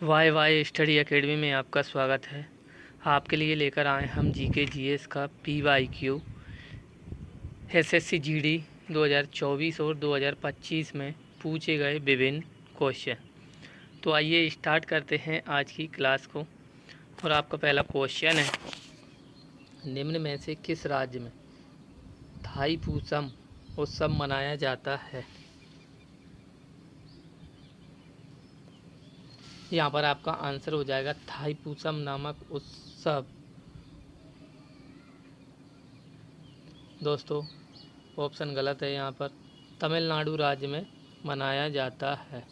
Y Y study academy में आपका स्वागत है। आपके लिए लेकर आए हम जीके जीएस का PYQ एसएससी जीडी 2024 और 2025 में पूछे गए विभिन्न क्वेश्चन। तो आइए स्टार्ट करते हैं आज की क्लास को। और आपका पहला क्वेश्चन है, निम्न में से किस राज्य में थाईपुसम उत्सव मनाया जाता है? यहाँ पर आपका आंसर हो जाएगा थाईपुसम नामक उत्सव। दोस्तों ऑप्शन गलत है, यहाँ पर तमिलनाडु राज्य में मनाया जाता है।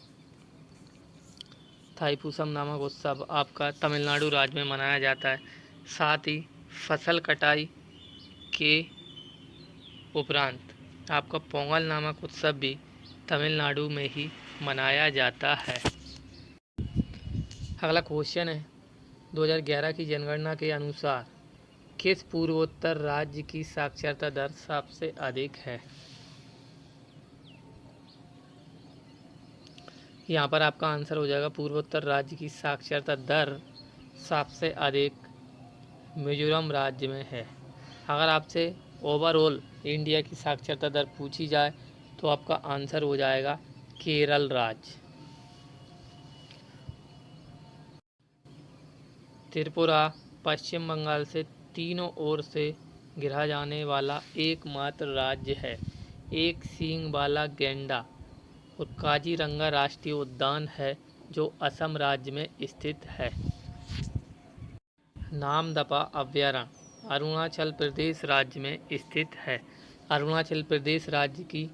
थाईपुसम नामक उत्सव आपका तमिलनाडु राज्य में मनाया जाता है। साथ ही फसल कटाई के उपरांत आपका पोंगल नामक उत्सव भी तमिलनाडु में ही मनाया जाता है। अगला क्वेश्चन है, 2011 की जनगणना के अनुसार किस पूर्वोत्तर राज्य की साक्षरता दर सबसे अधिक है? यहाँ पर आपका आंसर हो जाएगा पूर्वोत्तर राज्य की साक्षरता दर सबसे अधिक मिजोरम राज्य में है। अगर आपसे ओवरऑल इंडिया की साक्षरता दर पूछी जाए तो आपका आंसर हो जाएगा केरल राज्य। त्रिपुरा पश्चिम बंगाल से तीनों ओर से घिरा जाने वाला एकमात्र राज्य है। एक सींग वाला गैंडा और काजीरंगा राष्ट्रीय उद्यान है जो असम राज्य में स्थित है। नामदफा अभयारण्य अरुणाचल प्रदेश राज्य में स्थित है। अरुणाचल प्रदेश राज्य की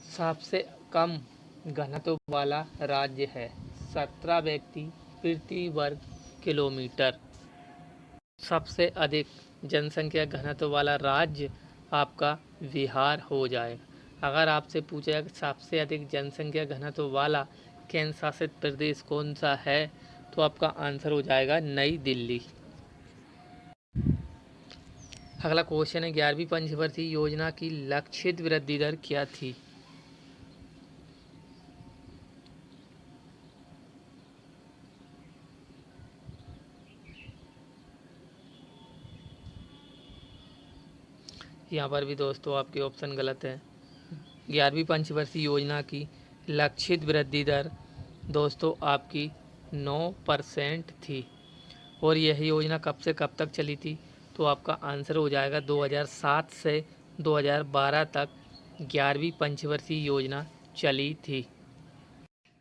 सबसे कम घनत्व वाला राज्य है। 17 व्यक्ति प्रति वर्ग किलोमीटर। सबसे अधिक जनसंख्या घनत्व वाला राज्य आपका बिहार हो जाएगा। अगर आपसे पूछा जाए सबसे अधिक जनसंख्या घनत्व वाला केंद्र शासित प्रदेश कौन सा है, तो आपका आंसर हो जाएगा नई दिल्ली। अगला क्वेश्चन है, 11वीं पंचवर्षीय योजना की लक्षित वृद्धि दर क्या थी? यहाँ पर भी दोस्तों आपके ऑप्शन गलत है। 11वीं पंचवर्षीय योजना की लक्षित वृद्धि दर दोस्तों आपकी 9% थी। और यह योजना कब से कब तक चली थी, तो आपका आंसर हो जाएगा 2007 से 2012 तक 11वीं पंचवर्षीय योजना चली थी।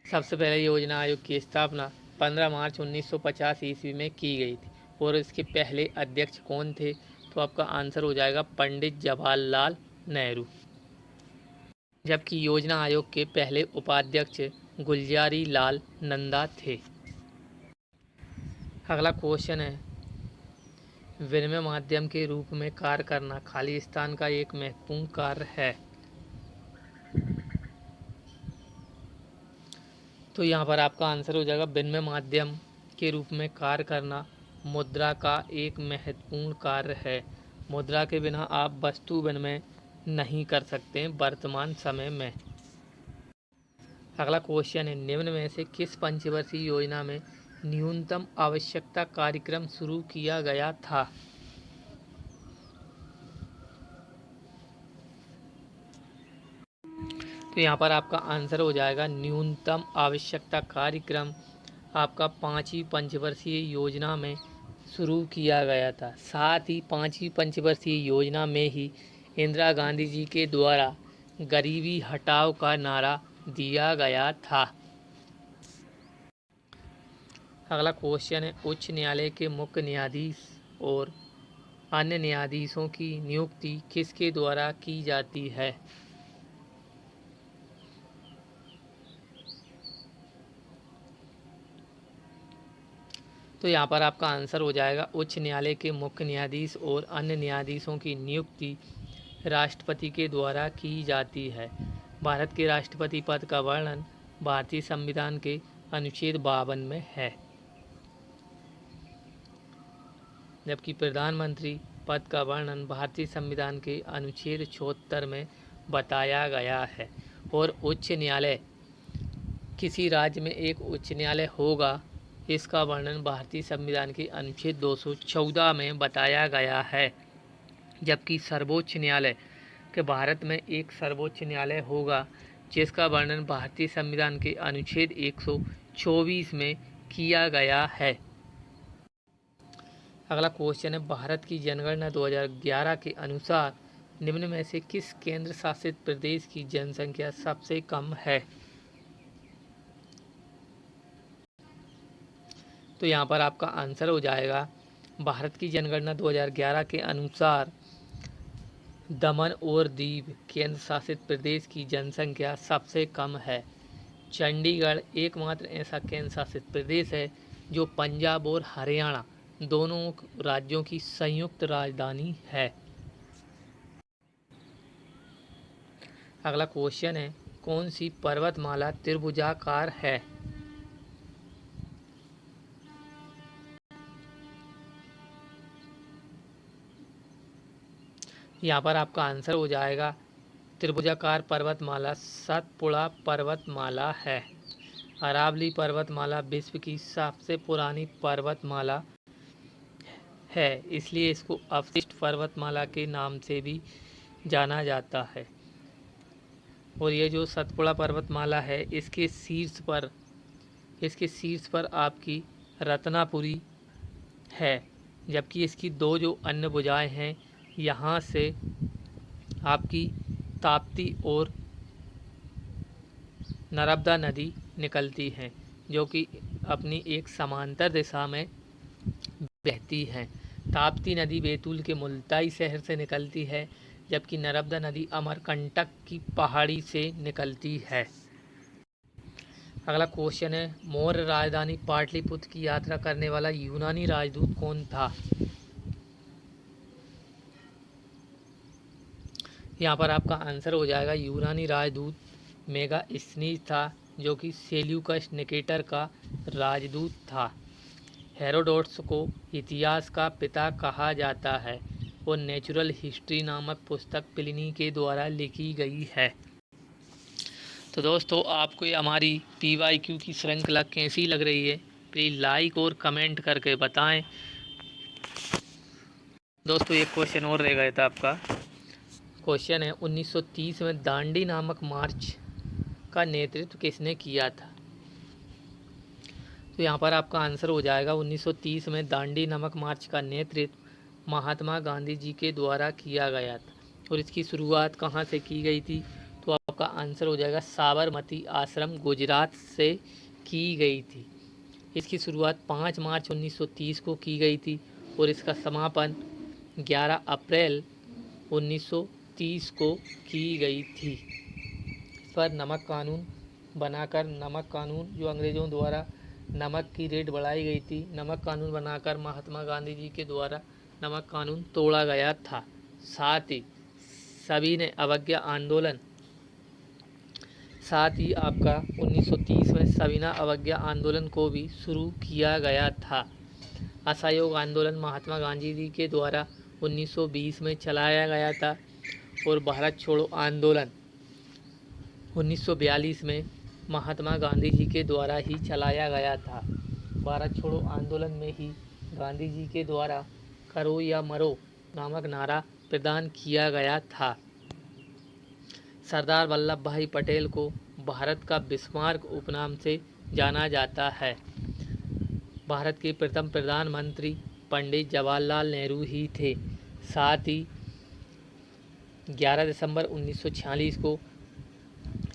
सबसे पहले योजना आयोग की स्थापना 15 मार्च 1950 ईस्वी में की गई थी। और इसके पहले अध्यक्ष कौन थे, तो आपका आंसर हो जाएगा पंडित जवाहरलाल नेहरू। जबकि योजना आयोग के पहले उपाध्यक्ष गुलजारी लाल नंदा थे। अगला क्वेश्चन है, विनिमय माध्यम के रूप में कार्य करना खालिस्तान का एक महत्वपूर्ण कार्य है। तो यहाँ पर आपका आंसर हो जाएगा विनिमय माध्यम के रूप में कार्य करना मुद्रा का एक महत्वपूर्ण कार्य है। मुद्रा के बिना आप वस्तु विनिमय नहीं कर सकते वर्तमान समय में। अगला क्वेश्चन है, निम्न में से किस पंचवर्षीय योजना में न्यूनतम आवश्यकता कार्यक्रम शुरू किया गया था? तो यहाँ पर आपका आंसर हो जाएगा न्यूनतम आवश्यकता कार्यक्रम आपका 5वीं पंचवर्षीय योजना में शुरू किया गया था। साथ ही 5वीं पंचवर्षीय योजना में ही इंदिरा गांधी जी के द्वारा गरीबी हटाओ का नारा दिया गया था। अगला क्वेश्चन है, उच्च न्यायालय के मुख्य न्यायाधीश और अन्य न्यायाधीशों की नियुक्ति किसके द्वारा की जाती है? तो यहाँ पर आपका आंसर हो जाएगा उच्च न्यायालय के मुख्य न्यायाधीश और अन्य न्यायाधीशों की नियुक्ति राष्ट्रपति के द्वारा की जाती है। भारत के राष्ट्रपति पद का वर्णन भारतीय संविधान के अनुच्छेद 52 में है। जबकि प्रधानमंत्री पद का वर्णन भारतीय संविधान के अनुच्छेद 76 में बताया गया है। और उच्च न्यायालय किसी राज्य में एक उच्च न्यायालय होगा, इसका वर्णन भारतीय संविधान के अनुच्छेद 214 में बताया गया है। जबकि सर्वोच्च न्यायालय के भारत में एक सर्वोच्च न्यायालय होगा, जिसका वर्णन भारतीय संविधान के अनुच्छेद 124 में किया गया है। अगला क्वेश्चन है, भारत की जनगणना 2011 के अनुसार निम्न में से किस केंद्र शासित प्रदेश की जनसंख्या सबसे कम है? तो यहाँ पर आपका आंसर हो जाएगा, भारत की जनगणना 2011 के अनुसार दमन और दीव केंद्र शासित प्रदेश की जनसंख्या सबसे कम है। चंडीगढ़ एकमात्र ऐसा केंद्र शासित प्रदेश है जो पंजाब और हरियाणा दोनों राज्यों की संयुक्त राजधानी है। अगला क्वेश्चन है, कौन सी पर्वतमाला त्रिभुजाकार है? यहाँ पर आपका आंसर हो जाएगा, त्रिभुजाकार पर्वतमाला सतपुड़ा पर्वतमाला है। अरावली पर्वतमाला विश्व की सबसे पुरानी पर्वतमाला है, इसलिए इसको अवशिष्ट पर्वतमाला के नाम से भी जाना जाता है। और ये जो सतपुड़ा पर्वतमाला है, इसके शीर्ष पर आपकी रत्नापुरी है, जबकि इसकी दो जो अन्य भुजाएं हैं, यहाँ से आपकी ताप्ती और नर्मदा नदी निकलती हैं, जो कि अपनी एक समांतर दिशा में बहती हैं। ताप्ती नदी बैतूल के मुल्ताई शहर से निकलती है, जबकि नर्मदा नदी अमरकंटक की पहाड़ी से निकलती है। अगला क्वेश्चन है, मौर्य राजधानी पाटलिपुत्र की यात्रा करने वाला यूनानी राजदूत कौन था? यहाँ पर आपका आंसर हो जाएगा, यूनानी राजदूत मेगास्थनीज था, जो कि सेल्यूकस निकेटर का राजदूत था। हेरोडोटस को इतिहास का पिता कहा जाता है और नेचुरल हिस्ट्री नामक पुस्तक प्लिनी के द्वारा लिखी गई है। तो दोस्तों, आपको ये हमारी PYQ की श्रृंखला कैसी लग रही है, प्लीज़ लाइक और कमेंट करके बताएं। दोस्तों, एक क्वेश्चन और रह गया था आपका। क्वेश्चन है, 1930 में दांडी नामक मार्च का नेतृत्व किसने किया था? तो यहाँ पर आपका आंसर हो जाएगा, 1930 में दांडी नामक मार्च का नेतृत्व महात्मा गांधी जी के द्वारा किया गया था। और इसकी शुरुआत कहाँ से की गई थी? तो आपका आंसर हो जाएगा, साबरमती आश्रम गुजरात से की गई थी। इसकी शुरुआत 5 मार्च 1930 को की गई थी और इसका समापन 11 अप्रैल 1930 को की गई थी। इस पर नमक कानून बनाकर, नमक कानून जो अंग्रेज़ों द्वारा नमक की रेट बढ़ाई गई थी, नमक कानून बनाकर महात्मा गांधी जी के द्वारा नमक कानून तोड़ा गया था। साथ ही आपका 1930 में सविनय अवज्ञा आंदोलन को भी शुरू किया गया था। असहयोग आंदोलन महात्मा गांधी जी के द्वारा 1920 में चलाया गया था और भारत छोड़ो आंदोलन 1942 में महात्मा गांधी जी के द्वारा ही चलाया गया था। भारत छोड़ो आंदोलन में ही गांधी जी के द्वारा करो या मरो नामक नारा प्रदान किया गया था। सरदार वल्लभ भाई पटेल को भारत का बिस्मार्क उपनाम से जाना जाता है। भारत के प्रथम प्रधानमंत्री पंडित जवाहरलाल नेहरू ही थे। साथ ही 11 दिसंबर 1946 को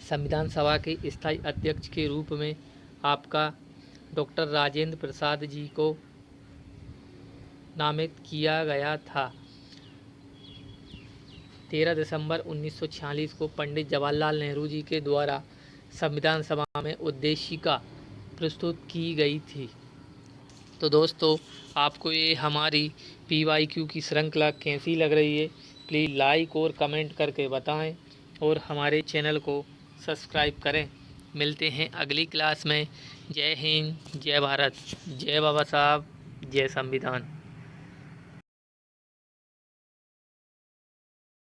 संविधान सभा के स्थायी अध्यक्ष के रूप में आपका डॉक्टर राजेंद्र प्रसाद जी को नामित किया गया था। 13 दिसंबर 1946 को पंडित जवाहरलाल नेहरू जी के द्वारा संविधान सभा में उद्देशिका प्रस्तुत की गई थी। तो दोस्तों, आपको ये हमारी PYQ की श्रृंखला कैसी लग रही है, प्लीज़ लाइक और कमेंट करके बताएं और हमारे चैनल को सब्सक्राइब करें। मिलते हैं अगली क्लास में। जय हिंद, जय भारत, जय बाबा साहब, जय संविधान।